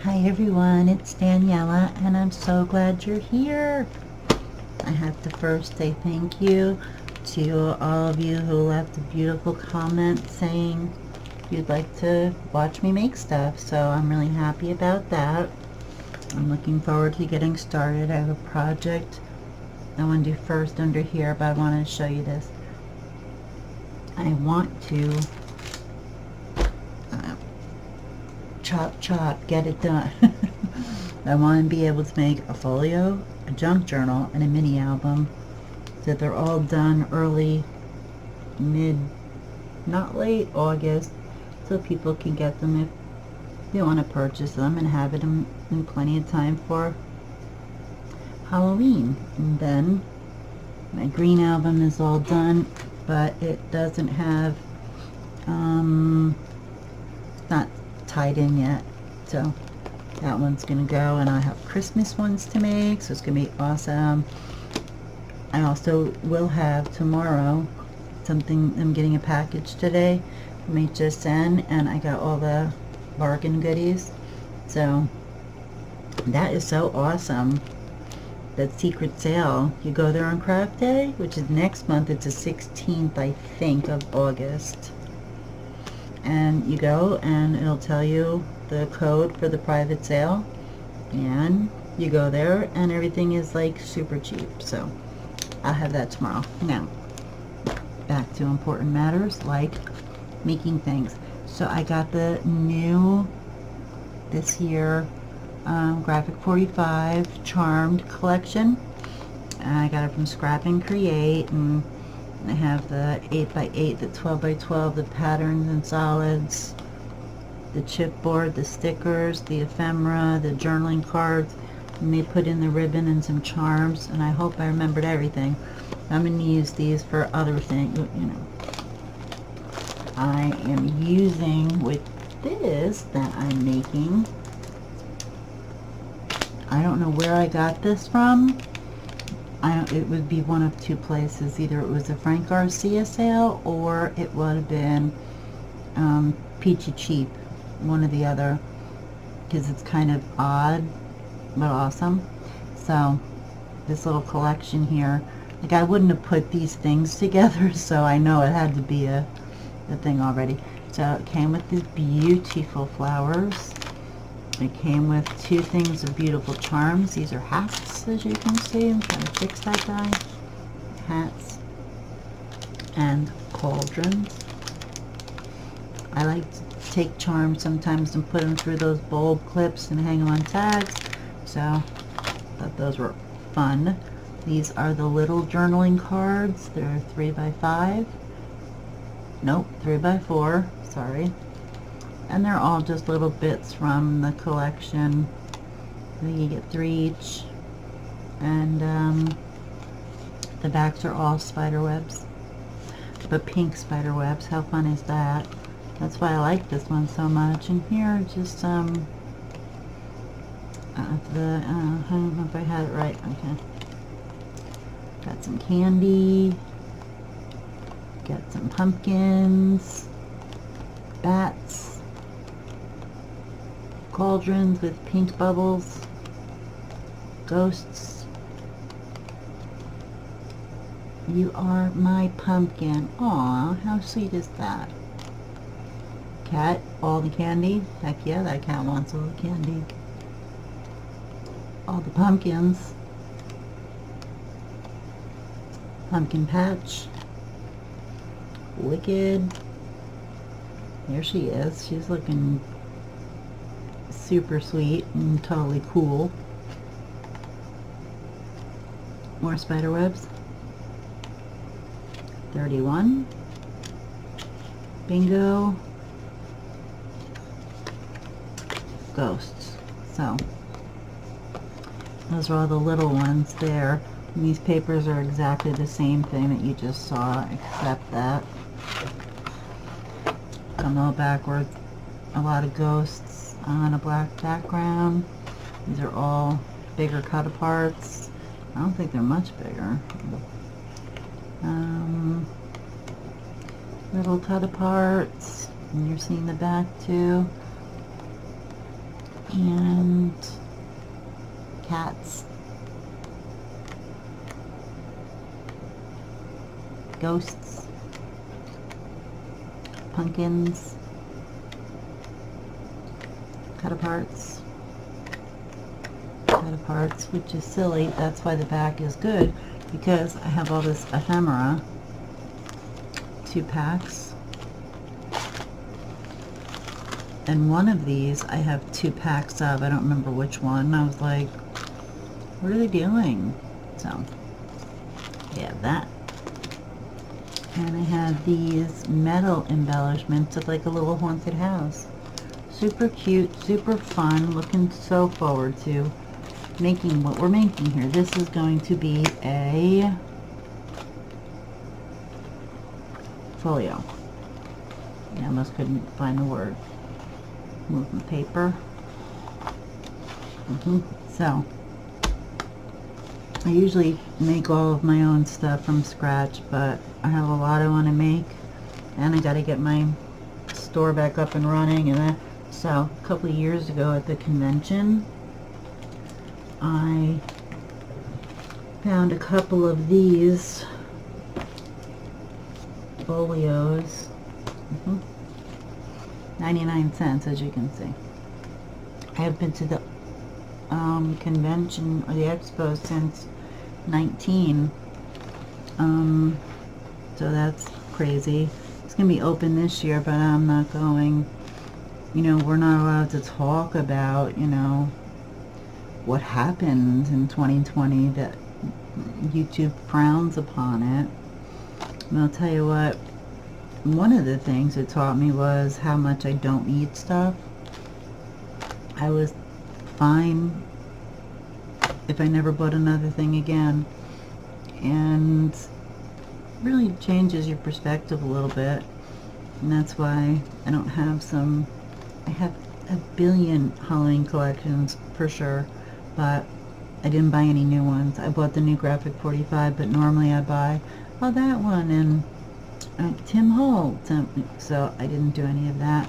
Hi everyone, it's Daniela and I'm so glad you're here. I have to first say thank you to all of you who left a beautiful comment saying you'd like to watch me make stuff, so I'm really happy about that. I'm looking forward to getting started. I have a project I want to do first under here, but I wanted to show you this. I want to chop, get it done. I want to be able to make a folio, a junk journal, and a mini album so that they're all done early, not late August, so people can get them if they want to purchase them and have it in plenty of time for Halloween. And then my green album is all done, but it doesn't have, not tied in yet, so that one's gonna go, and I have Christmas ones to make, so it's gonna be awesome. I also will have tomorrow something. I'm getting a package today from HSN, and I got all the bargain goodies, so that is so awesome. That secret sale, you go there on craft day, which is next month. It's the 16th, I think, of August, and you go and it'll tell you the code for the private sale, and you go there and everything is like super cheap. So I'll have that tomorrow. Now back to important matters like making things. So I got the new this year graphic 45 charmed collection. I got it from Scrap and Create, and I have the 8x8, the 12x12, the patterns and solids, the chipboard, the stickers, the ephemera, the journaling cards, and they put in the ribbon and some charms, and I hope I remembered everything. I'm going to use these for other things, you know. I am using with this that I'm making, I don't know where I got this from. It would be one of two places. Either it was a Frank Garcia sale or it would have been Peachy Cheap, one or the other, because it's kind of odd but awesome. So this little collection here, like I wouldn't have put these things together, so I know it had to be a thing already. So it came with these beautiful flowers. It came with two things of beautiful charms. These are hats, as you can see. I'm trying to fix that guy. Hats and cauldrons. I like to take charms sometimes and put them through those bulb clips and hang them on tags. So I thought those were fun. These are the little journaling cards. They're 3x5. Nope, 3x4. Sorry. And they're all just little bits from the collection. I think you get 3 each. And the backs are all spider webs, but pink spider webs. How fun is that? That's why I like this one so much. And here, just I don't know if I had it right. Okay. Got some candy. Got some pumpkins. Bats. Cauldrons with pink bubbles. Ghosts. You are my pumpkin. Aw, how sweet is that? Cat, all the candy. Heck yeah, that cat wants all the candy. All the pumpkins. Pumpkin patch. Wicked. There she is. She's looking super sweet and totally cool. More spider webs. 31. Bingo. Ghosts. So those are all the little ones there. And these papers are exactly the same thing that you just saw, except that come all backwards. A lot of ghosts on a black background. These are all bigger cut aparts. I don't think they're much bigger. Little cut aparts, and you're seeing the back too. and cats, ghosts, pumpkins, cut-aparts, which is silly. That's why the back is good, because I have all this ephemera, 2 packs. And one of these I have 2 packs of. I don't remember which one. I was like, what are they doing? So, yeah, that. And I have these metal embellishments of like a little haunted house. Super cute, super fun. Looking so forward to making what we're making here. This is going to be a folio. I almost couldn't find the word. Moving paper. So, I usually make all of my own stuff from scratch, but I have a lot I want to make, and I got to get my store back up and running. And so, a couple of years ago at the convention, I found a couple of these folios. 99 cents, as you can see. I have been to the convention or the expo since 19. So that's crazy. It's gonna be open this year, but I'm not going. You know, we're not allowed to talk about, you know, what happened in 2020, that YouTube frowns upon it. And I'll tell you what, one of the things it taught me was how much I don't eat stuff. I was fine if I never bought another thing again, and really changes your perspective a little bit. And that's why I don't have I have a billion Halloween collections for sure, but I didn't buy any new ones. I bought the new Graphic 45, but normally I buy, oh, that one, and Tim Holt, so I didn't do any of that.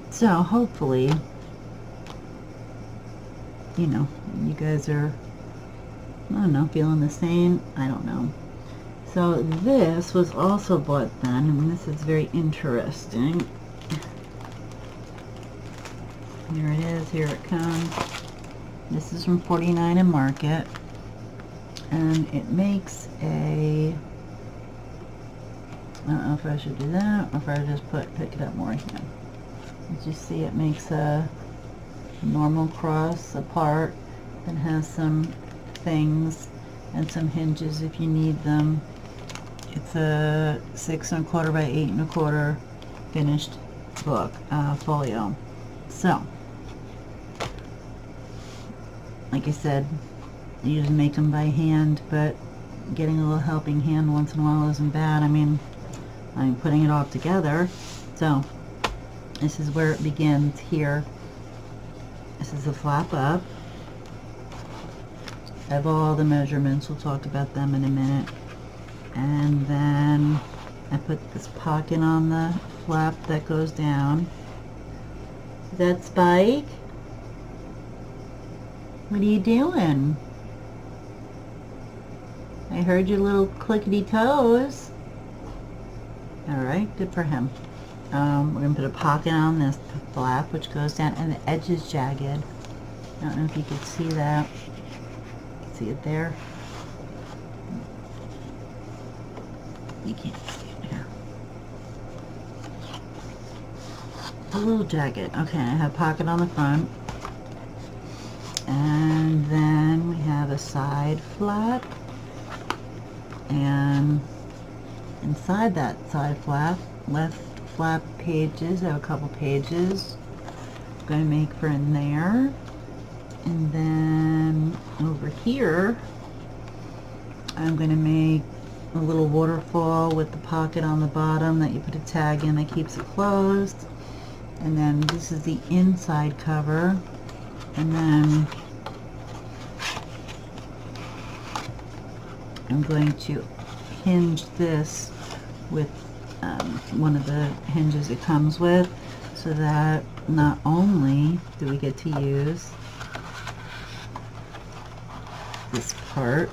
So hopefully, you know, you guys are, I don't know, feeling the same. I don't know. So this was also bought then, and this is very interesting. Here it is, here it comes. This is from 49 and Market, and it makes a, I don't know if I should do that or if I just pick it up more here. As you see, it makes a normal cross apart and has some things and some hinges if you need them. It's a 6 1/4 by 8 1/4 finished book, folio. So, like I said, I usually make them by hand, but getting a little helping hand once in a while isn't bad. I mean, I'm putting it all together. So, this is where it begins here. This is the flap up. I have all the measurements. We'll talk about them in a minute. And then I put this pocket on the flap that goes down. Is that Spike? What are you doing? I heard your little clickety toes. Alright, good for him. We're going to put a pocket on this flap, which goes down, and the edge is jagged. I don't know if you can see that. See it there? You can't see it here. A little jagged. Okay, I have a pocket on the front. And then we have a side flap. And inside that side flap, left flap pages. I have a couple pages I'm going to make for in there. And then over here, I'm going to make a little waterfall with the pocket on the bottom that you put a tag in that keeps it closed. And then this is the inside cover. And then I'm going to hinge this with one of the hinges it comes with. so that not only do we get to use this part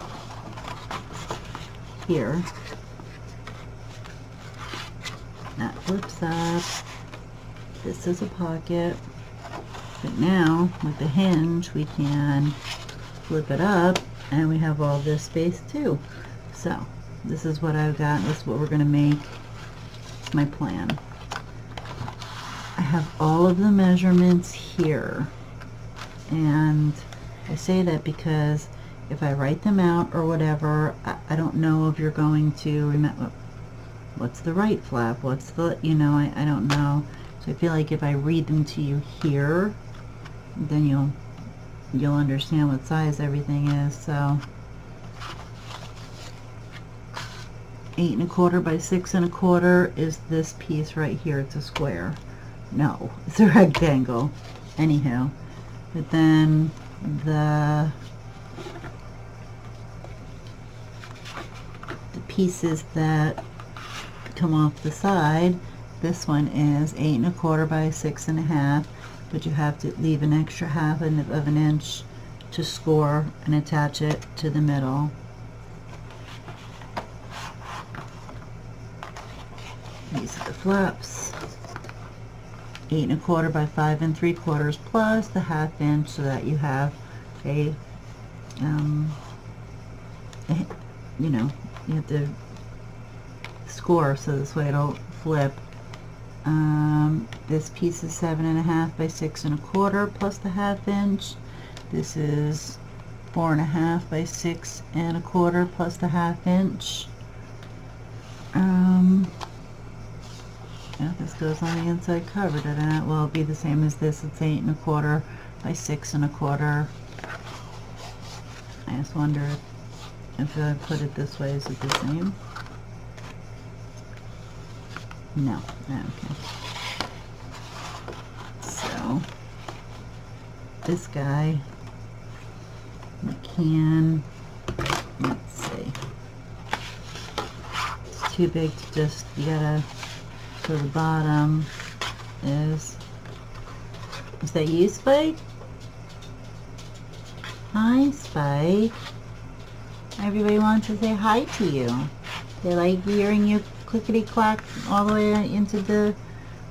here, that flips up, this is a pocket, but now with the hinge we can flip it up and we have all this space too. So this is what I've got, this is what we're going to make. It's my plan. I have all of the measurements here, and I say that because if I write them out or whatever, I don't know if you're going to remember what's the right flap, what's the, you know, I don't know. So I feel like if I read them to you here, then you'll understand what size everything is. So 8 1/4 by 6 1/4 is this piece right here. It's a square. No, it's a rectangle. Anyhow, but then the pieces that come off the side, this one is 8 1/4 by 6 1/2, but you have to leave an extra half of an inch to score and attach it to the middle. These are the flaps. 8 1/4 by 5 3/4 plus the 1/2 inch, so that you have a you know, you have to score so this way it'll flip. This piece is 7 1/2 by 6 1/4 plus the 1/2 inch. This is 4 1/2 by 6 1/4 plus the 1/2 inch. Yeah, this goes on the inside cover. Well, it'll be the same as this. It's 8 1/4 by 6 1/4. I just wonder if I put it this way, is it the same? No. Okay. So this guy, we can, let's see, it's too big to just, you gotta, so the bottom is that you, Spike? Hi, Spike. Everybody wants to say hi to you. They like hearing you clickety-clack all the way into the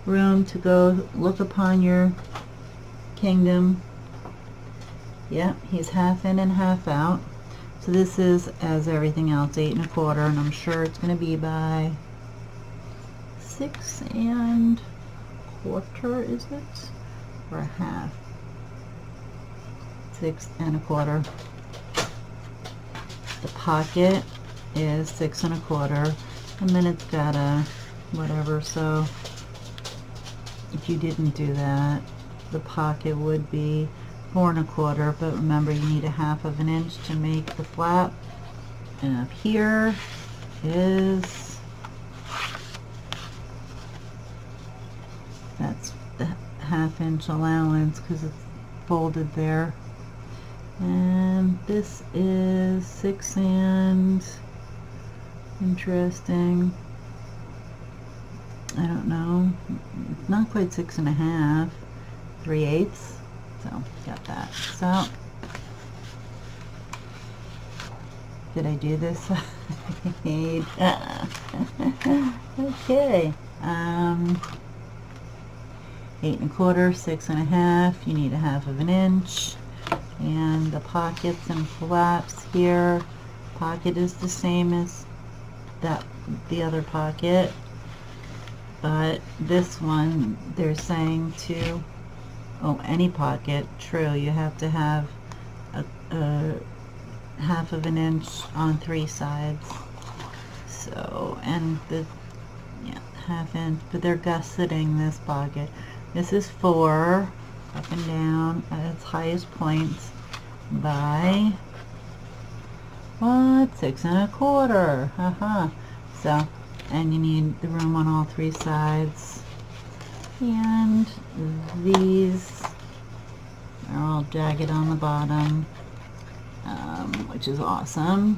room to go look upon your kingdom. Yep, he's 1/2 in and 1/2 out. So this is, as everything else, 8 1/4, and I'm sure it's going to be by 6 1/4, is it? Or a 1/2? 6 1/4. The pocket is 6 1/4, and then it's got a whatever, so if you didn't do that, the pocket would be 4 1/4, but remember you need a 1/2 of an inch to make the flap, and up here is, that's the 1/2 inch allowance because it's folded there. And this is 6 and, interesting, I don't know, it's not quite 6 1/2, 3/8, so got that. So did I do this? Okay, 8 1/4, 6 1/2, you need a 1/2 of an inch. And the pockets and flaps here, pocket is the same as that, the other pocket, but this one they're saying to, oh, any pocket, true, you have to have a 1/2 of an inch on 3 sides. So, and the, yeah, 1/2 inch, but they're gusseting this pocket. This is 4 up and down at its highest points by, what, 6 1/4. Haha. So, and you need the room on all 3 sides, and these are all jagged on the bottom, which is awesome,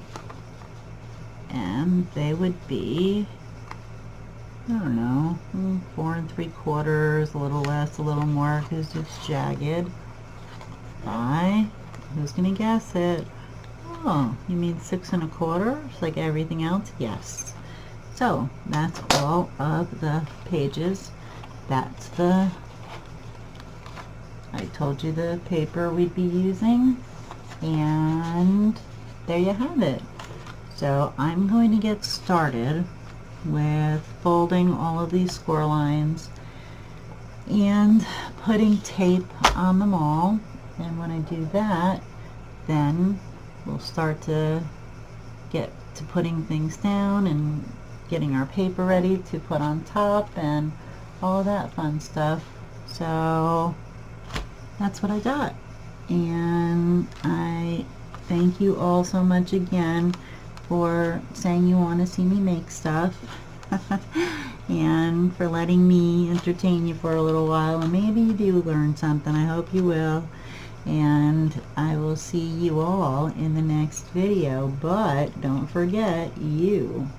and they would be I don't know, 4 3/4, a little less, a little more, because it's jagged. 5. Who's gonna guess it? Oh, you mean 6 1/4? It's like everything else? Yes. So that's all of the pages. That's the, I told you the paper we'd be using, and there you have it. So I'm going to get started with folding all of these score lines and putting tape on them all, and when I do that, then we'll start to get to putting things down and getting our paper ready to put on top and all of that fun stuff. So that's what I got, and I thank you all so much again for saying you want to see me make stuff and for letting me entertain you for a little while, and maybe you do learn something. I hope you will, and I will see you all in the next video. But don't forget, you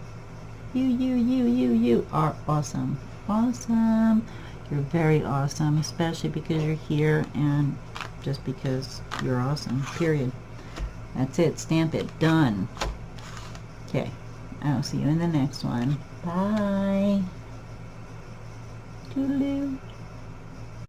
are awesome. Awesome. You're very awesome, especially because you're here, and just because you're awesome, period. That's it. Stamp it. Done. Okay. I'll see you in the next one. Bye. Toodaloo.